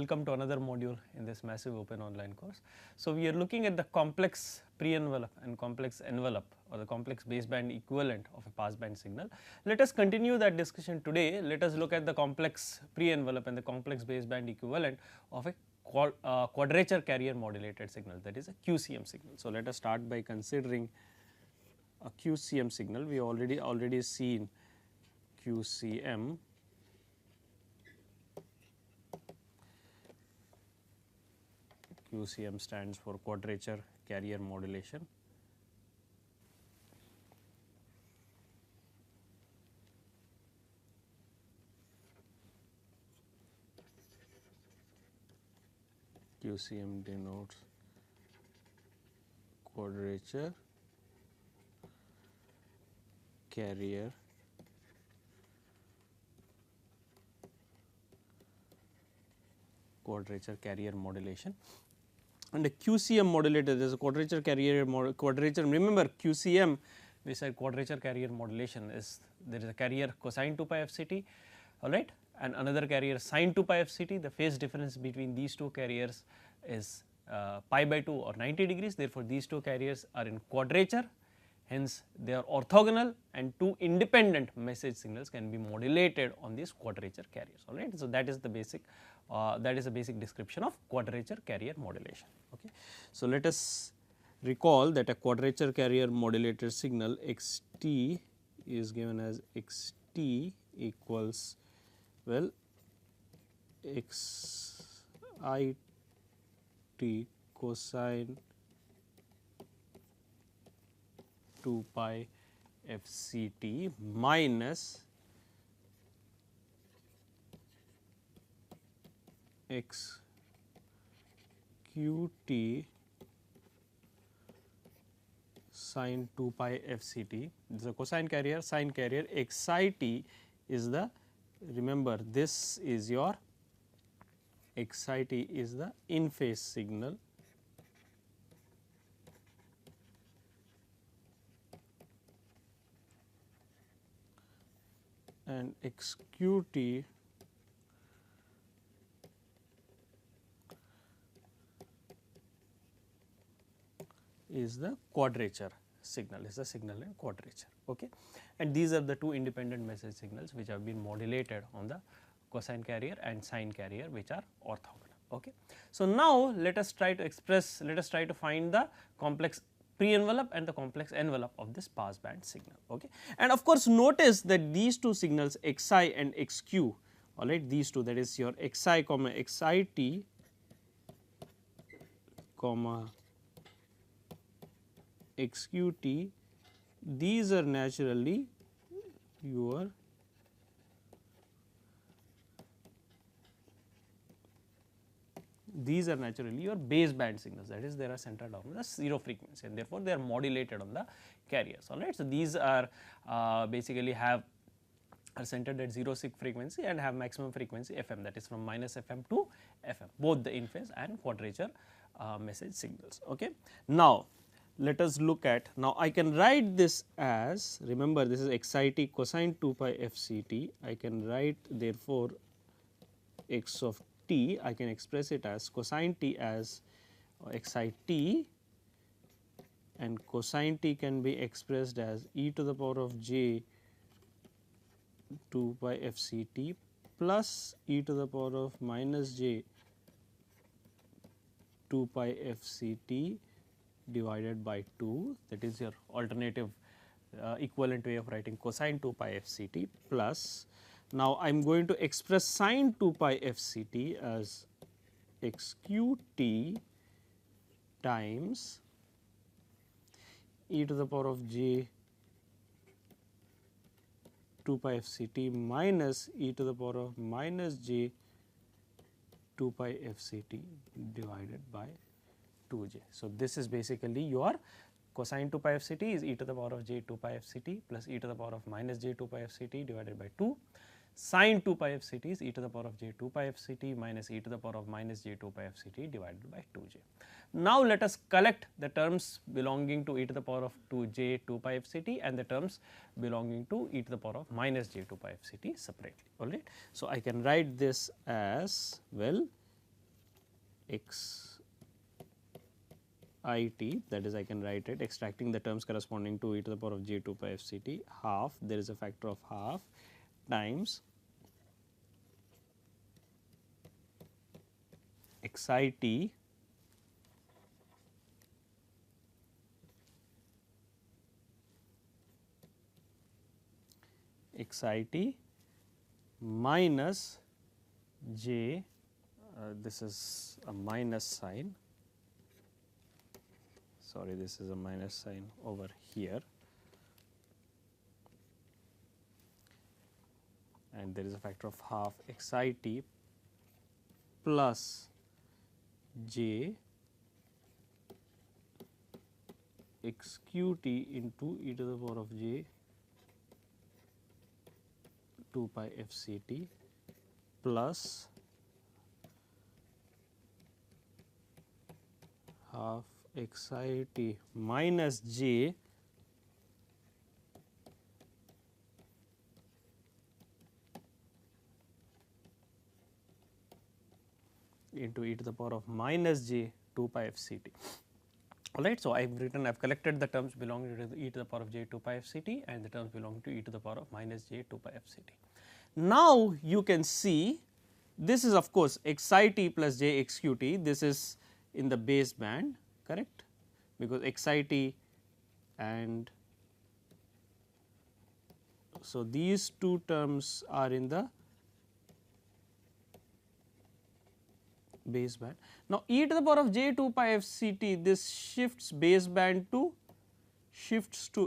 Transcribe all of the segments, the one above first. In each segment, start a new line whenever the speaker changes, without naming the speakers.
welcome to another module in this massive open online course. So, we are looking at the complex pre-envelope and complex envelope or the complex baseband equivalent of a passband signal. Let us continue that discussion today. Let us look at the complex pre-envelope and the complex baseband equivalent of a quadrature carrier modulated signal, that is a QCM signal. So, let us start by considering a QCM signal. We already seen QCM. QCM stands for quadrature carrier modulation. QCM denotes quadrature carrier modulation. And a QCM modulator, there is a quadrature carrier quadrature. Remember QCM, we said quadrature carrier modulation is there is a carrier cosine 2 pi fct, all right, and another carrier sine 2 pi fct. The phase difference between these two carriers is pi by 2 or 90 degrees. Therefore, these two carriers are in quadrature, hence they are orthogonal, and two independent message signals can be modulated on these quadrature carriers, all right. So, that is the basic description of quadrature carrier modulation. Okay. So, let us recall that a quadrature carrier modulated signal x t is given as x t equals, well, x I t cosine 2 pi f c t minus x q t sine 2 pi f c t. This is a cosine carrier, sine carrier. X I t is the, remember this is your x I t is the in phase signal, and x q t is the quadrature signal, is the signal in quadrature. Okay. And these are the two independent message signals which have been modulated on the cosine carrier and sine carrier, which are orthogonal. Okay. So, now let us try to find the complex pre-envelope and the complex envelope of this passband signal. Okay. And of course, notice that these two signals xi and xq, all right, these two, that is your xi comma xit comma xqt, these are naturally your baseband signals, that is they are centered on the 0 frequency, and therefore, they are modulated on the carriers, all right. So, these are basically are centered at 0 frequency and have maximum frequency FM, that is from minus FM to FM, both the in phase and quadrature message signals. Okay. Now, let us look at, now I can write this as, remember this is xit cosine 2 pi f c t, I can write therefore x of t, I can express it as cosine t as xit, and cosine t can be expressed as e to the power of j 2 pi f c t plus e to the power of minus j 2 pi f c t divided by 2, that is your alternative equivalent way of writing cosine 2 pi f c t plus, now I am going to express sine 2 pi f c t as x q t times e to the power of j 2 pi f c t minus e to the power of minus j 2 pi f c t divided by 2j. So, this is basically your cosine 2 pi f c t is e to the power of j 2 pi f c t plus e to the power of minus j 2 pi f c t divided by 2. Sine 2 pi f c t is e to the power of j 2 pi f c t minus e to the power of minus j 2 pi f c t divided by 2j. Now, let us collect the terms belonging to e to the power of 2j 2 pi f c t and the terms belonging to e to the power of minus j 2 pi f c t separately, all right. So, I can write this as, well, x I t, that is I can write it extracting the terms corresponding to e to the power of j 2 pi f c t, half, there is a factor of half, times x I t x I t minus j, this is a minus sign, sorry, this is a minus sign over here, and there is a factor of half x I t plus j x q t into e to the power of j 2 pi f c t plus half x I t minus j into e to the power of minus j 2 pi f c t. Alright, so I have collected the terms belonging to e to the power of j 2 pi f c t and the terms belonging to e to the power of minus j 2 pi f c t. Now you can see this is of course x I t plus j x q t, this is in the base band, correct, because x I t and so these two terms are in the base band. Now e to the power of j 2 pi f c t, this shifts base band to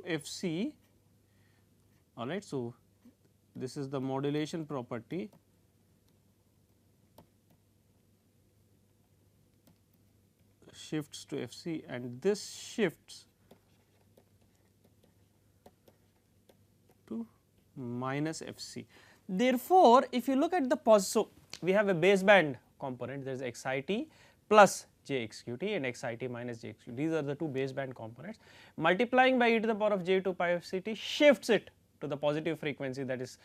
f c, alright. So this is the modulation property shifts to f c and this shifts to minus f c. Therefore, if you look at the so we have a baseband component, there is x I t plus j x q t and x I t minus j x q t, these are the two baseband components. Multiplying by e to the power of j 2 pi f c t shifts it to the positive frequency, that is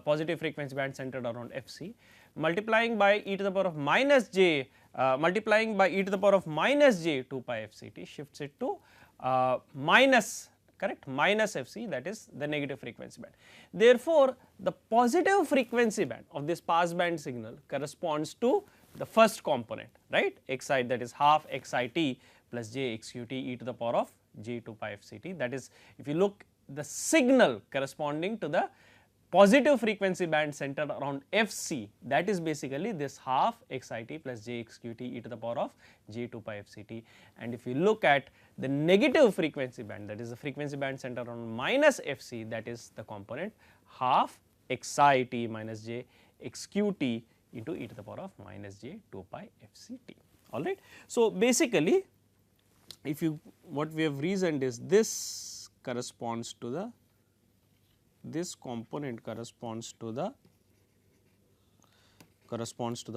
positive frequency band centered around f c. Multiplying by e to the power of minus j, multiplying by e to the power of minus j 2 pi f c t shifts it to minus, correct, minus f c, that is the negative frequency band. Therefore, the positive frequency band of this passband signal corresponds to the first component, right, x I, that is half x I t plus j x q t e to the power of j 2 pi f c t, that is if you look the signal corresponding to the positive frequency band centered around f c, that is basically this half x I t plus j x q t e to the power of j 2 pi f c t. And if you look at the negative frequency band, that is the frequency band centered around minus f c, that is the component half x I t minus j x q t into e to the power of minus j 2 pi f c t, alright. So basically if you, what we have reasoned is this corresponds to the, this component corresponds to the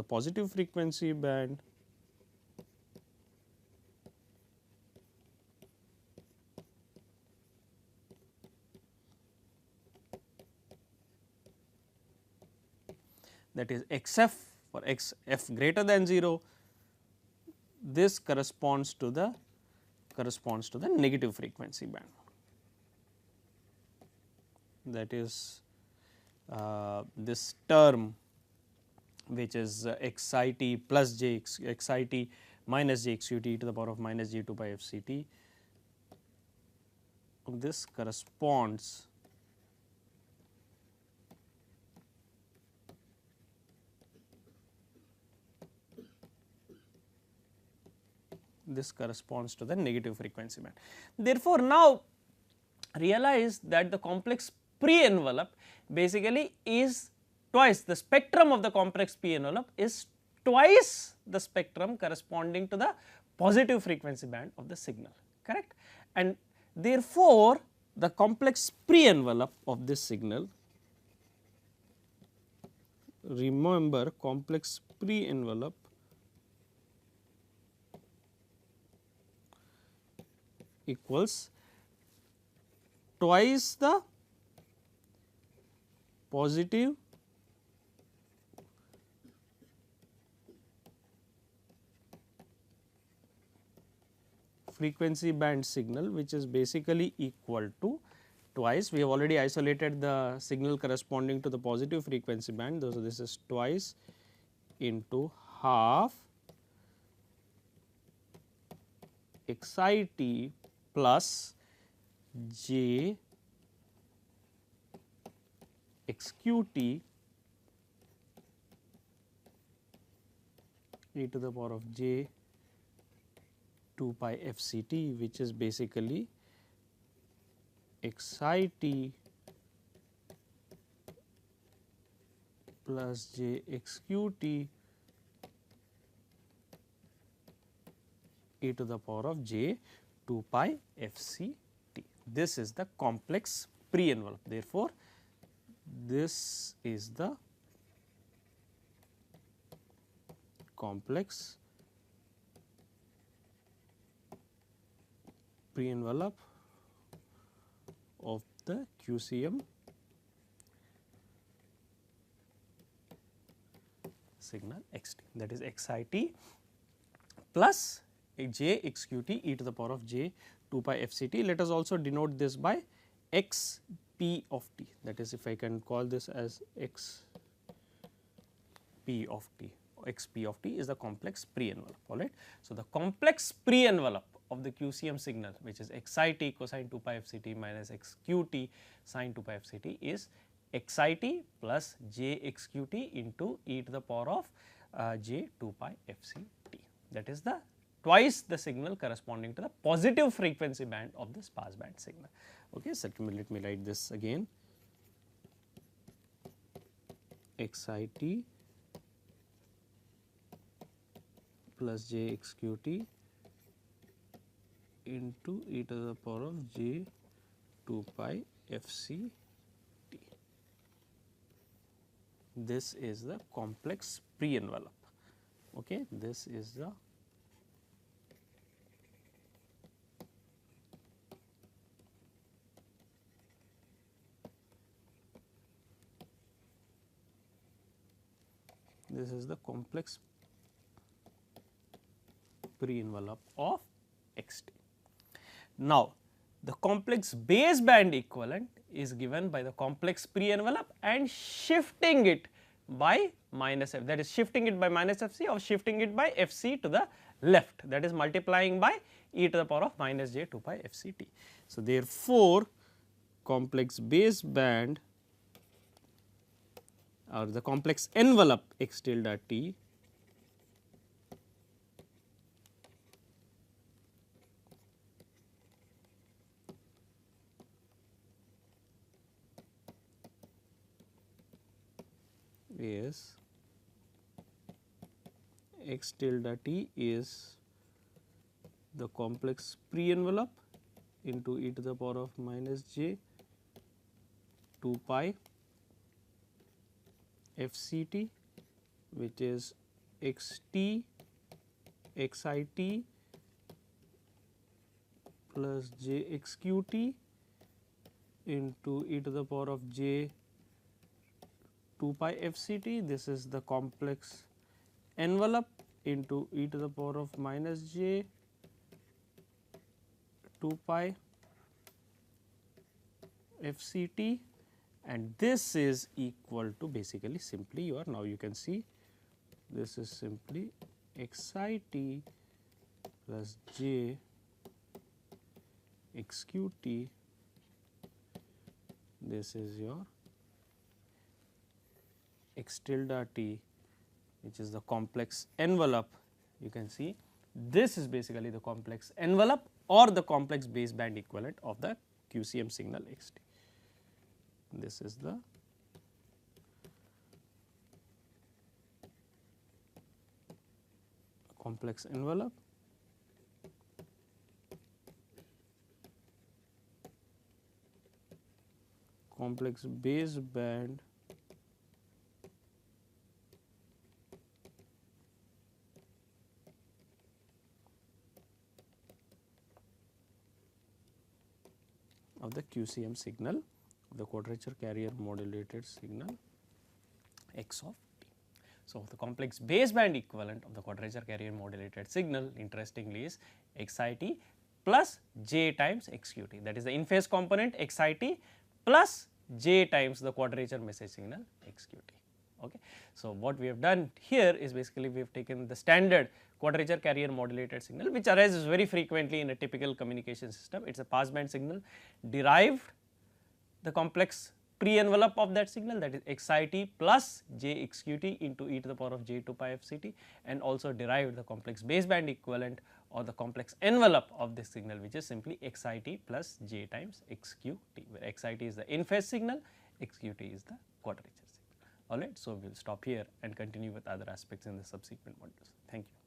positive frequency band that is x f for x f greater than 0, this corresponds to the negative frequency band, that is this term which is x I t plus j x I t minus j x q t to the power of minus j 2 pi f c t, this corresponds to the negative frequency band. Therefore, now realize that the complex pre-envelope basically is twice the spectrum of the complex pre-envelope is twice the spectrum corresponding to the positive frequency band of the signal, correct. And therefore, the complex pre-envelope of this signal, remember complex pre-envelope equals twice the positive frequency band signal, which is basically equal to twice. We have already isolated the signal corresponding to the positive frequency band. So, this is twice into half xit plus j xqt e to the power of j 2 pi fct, which is basically xit plus j xqt e to the power of j 2 pi fct. This is the complex pre-envelope. Therefore, this is the complex pre-envelope of the QCM signal xt, that is xit plus j xqt e to the power of j 2 pi fct. Let us also denote this by xp of t, that is, if I can call this as xp of t. Xp of t is the complex pre-envelope, all right. So, the complex pre-envelope of the QCM signal, which is xit cosine 2 pi fct minus xqt sine 2 pi fct, is xit plus j xqt into e to the power of j 2 pi fct. That is the twice the signal corresponding to the positive frequency band of the sparse band signal. Okay, so let me write this again. Xit plus j xqt into e to the power of j 2 pi fct. This is the complex pre-envelope. Okay, this is the complex pre-envelope of xt. Now, the complex baseband equivalent is given by the complex pre-envelope and shifting it by minus f, that is shifting it by minus fc or shifting it by fc to the left, that is multiplying by e to the power of minus j 2 pi fct. So, therefore, complex baseband or the complex envelope x tilde t is x tilde t is the complex pre-envelope into e to the power of minus j 2 pi fct, which is xt xit plus j xqt into e to the power of j 2 pi fct. This is the complex envelope into e to the power of minus j 2 pi fct, and this is equal to basically simply your, now you can see this is simply xit plus j xqt, this is your x tilde t, which is the complex envelope. You can see this is basically the complex envelope or the complex baseband equivalent of the QCM signal xt. This is the complex envelope complex baseband of the QCM signal, the quadrature carrier modulated signal x of t. So, the complex baseband equivalent of the quadrature carrier modulated signal interestingly is xit plus j times xqt, that is the in phase component xit plus j times the quadrature message signal xqt. Okay. So, what we have done here is basically we have taken the standard quadrature carrier modulated signal which arises very frequently in a typical communication system. It is a passband signal, derived the complex pre-envelope of that signal, that is xit plus j xqt into e to the power of j 2 pi fct, and also derived the complex baseband equivalent or the complex envelope of this signal, which is simply xit plus j times xqt, where xit is the in phase signal, xqt is the quadrature signal. Alright. So, we will stop here and continue with other aspects in the subsequent modules. Thank you.